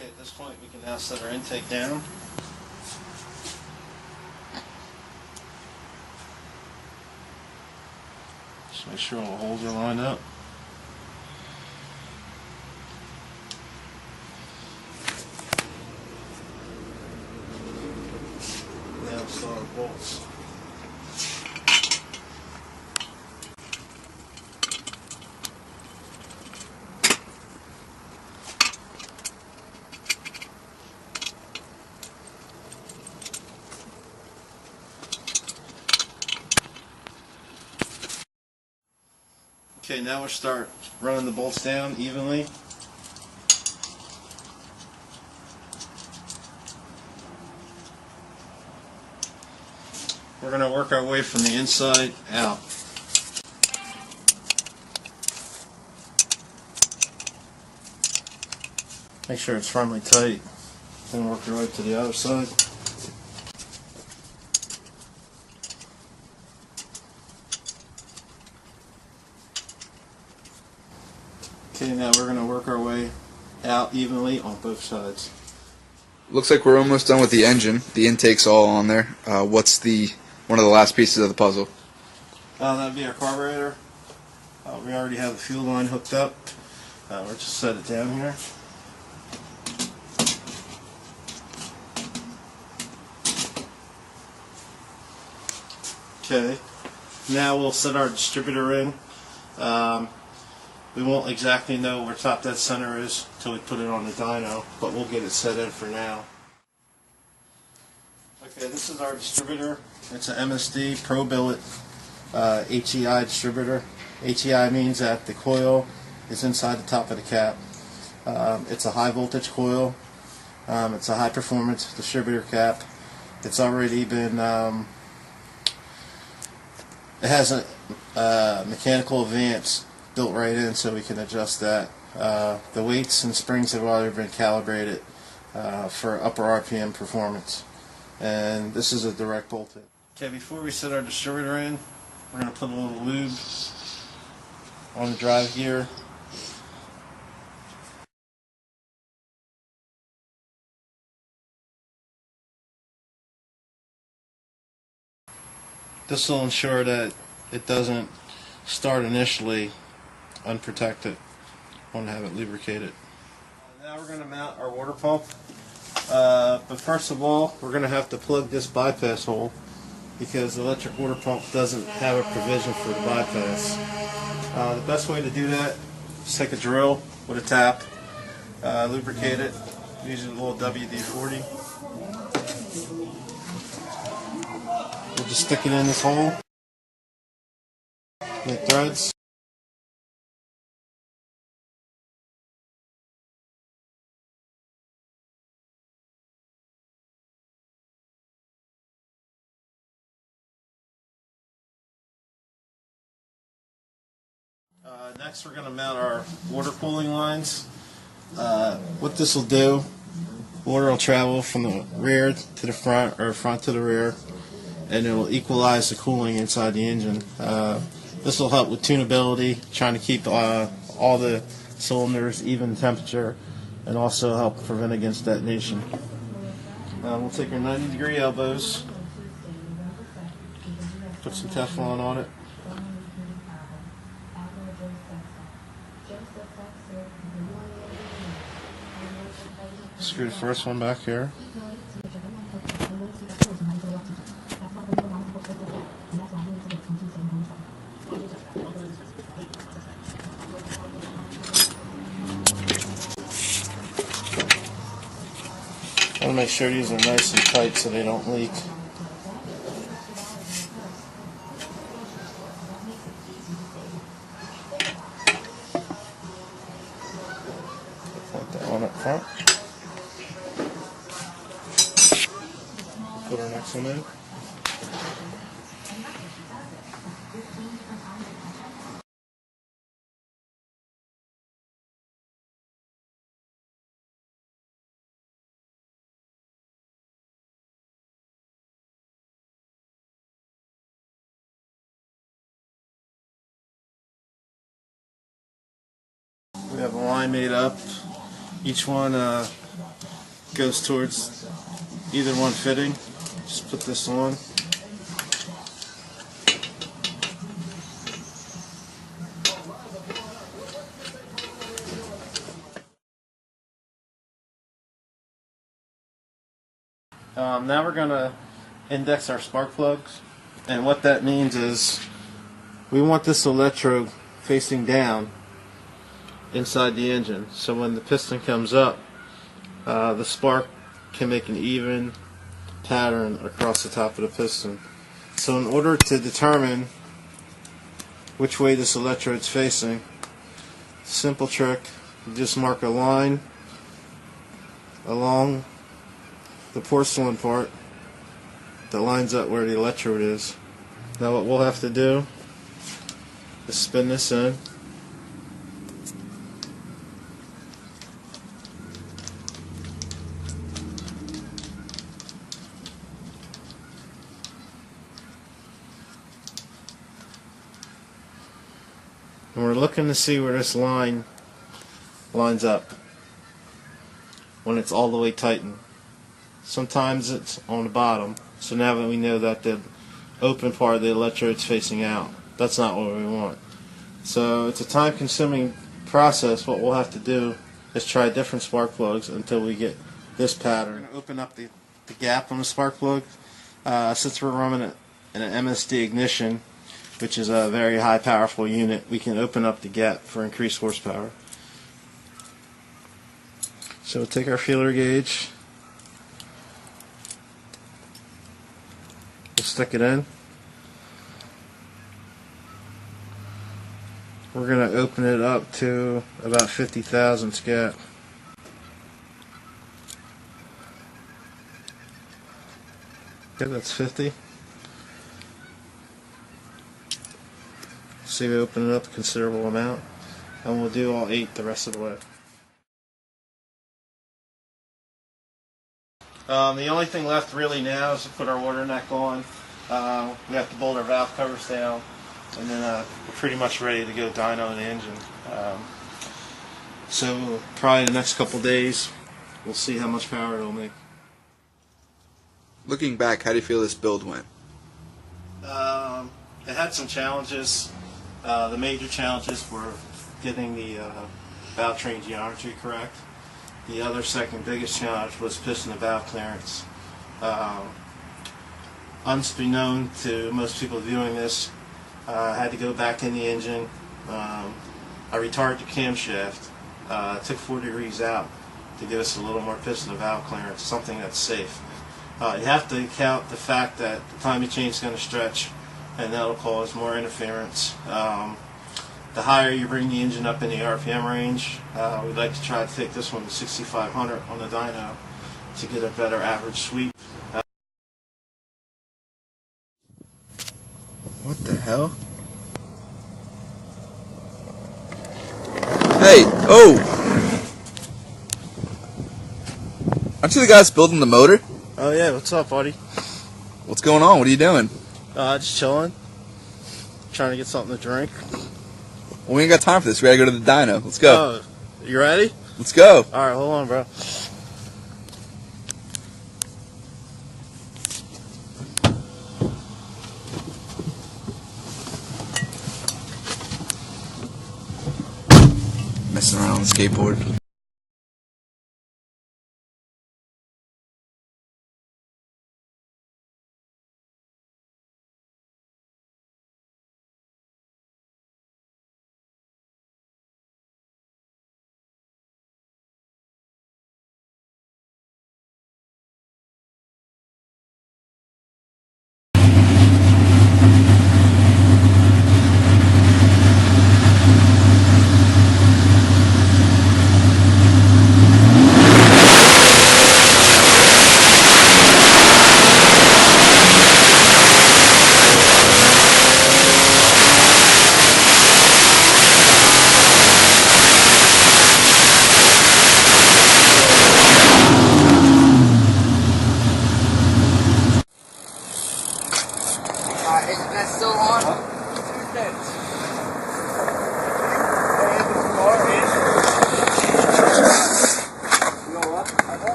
Okay, at this point we can now set our intake down. Just make sure all the holes are lined up. Now install our bolts. Okay, now we'll start running the bolts down evenly. We're going to work our way from the inside out. Make sure it's firmly tight, then work your way to the other side. Okay, now we're going to work our way out evenly on both sides. Looks like we're almost done with the engine. The intake's all on there. What's one of the last pieces of the puzzle? That'd be our carburetor. We already have the fuel line hooked up. We'll just set it down here. Okay, now we'll set our distributor in. We won't exactly know where top dead center is until we put it on the dyno, but we'll get it set in for now. Okay, this is our distributor. It's an MSD Pro Billet HEI distributor. HEI means that the coil is inside the top of the cap. It's a high voltage coil. It's a high performance distributor cap. It's already been it has a mechanical advance built right in, so we can adjust that. The weights and springs have already been calibrated for upper RPM performance, and this is a direct bolt in. Okay, before we set our distributor in, we're going to put a little lube on the drive gear. This will ensure that it doesn't start initially unprotected. I want to have it lubricated. Now we're going to mount our water pump. But first of all, we're going to have to plug this bypass hole because the electric water pump doesn't have a provision for the bypass. The best way to do that is take a drill with a tap, lubricate it using a little WD-40. We'll just stick it in this hole, make threads. Next we're going to mount our water cooling lines. What this will do, water will travel from the rear to the front or front to the rear, and it will equalize the cooling inside the engine. This will help with tunability, trying to keep all the cylinders even temperature, and also help prevent against detonation. We'll take our 90-degree elbows, put some Teflon on it. Screw the first one back here. I want to make sure these are nice and tight so they don't leak. Put that one up front. Put our next one in. We have a line made up. Each one goes towards either one fitting. Just put this on. Now we're going to index our spark plugs, and what that means is we want this electrode facing down inside the engine, so when the piston comes up, the spark can make an even pattern across the top of the piston. So in order to determine which way this electrode's facing, simple trick, you just mark a line along the porcelain part that lines up where the electrode is. Now what we'll have to do is spin this in. And we're looking to see where this line lines up when it's all the way tightened. Sometimes it's on the bottom, so now that we know that the open part of the electrode's facing out, that's not what we want. So it's a time-consuming process. What we'll have to do is try different spark plugs until we get this pattern. We're going to open up the gap on the spark plug. Since we're running an MSD ignition, which is a very high powerful unit, we can open up the gap for increased horsepower. So we'll take our feeler gauge, we'll stick it in. We're going to open it up to about 50 thousandths gap. Okay, that's 50. See, we open it up a considerable amount, and we'll do all 8 the rest of the way. The only thing left really now is to put our water neck on. We have to bolt our valve covers down, and then we're pretty much ready to go dyno the engine. So probably the next couple days, we'll see how much power it'll make. Looking back, how do you feel this build went? It had some challenges. The major challenges were getting the valve train geometry correct. The other second biggest challenge was piston to valve clearance. Unbeknown to most people viewing this, I had to go back in the engine. I retarded the camshaft, took 4 degrees out to give us a little more piston to valve clearance, something that's safe. You have to count the fact that the timing chain is going to stretch, and that'll cause more interference. The higher you bring the engine up in the RPM range, we'd like to try to take this one to 6,500 on the dyno to get a better average sweep. What the hell? Hey, oh! Aren't you the guy that's building the motor? Oh yeah, what's up, buddy? What's going on? What are you doing? Just chilling. Trying to get something to drink. Well, we ain't got time for this. We gotta go to the dyno. Let's go. Oh, you ready? Let's go. Alright, hold on, bro. Messing around on the skateboard.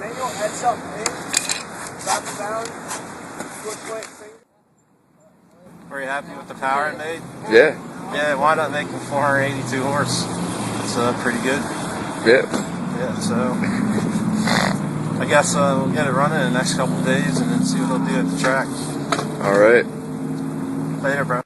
manual heads up thing, southbound, switch thing. Were you happy with the power it made? Yeah. Yeah, it wound up making 482 horse. It's pretty good. Yeah. Yeah, so I guess we'll get it running in the next couple of days and then see what they'll do at the track. All right. Later, bro.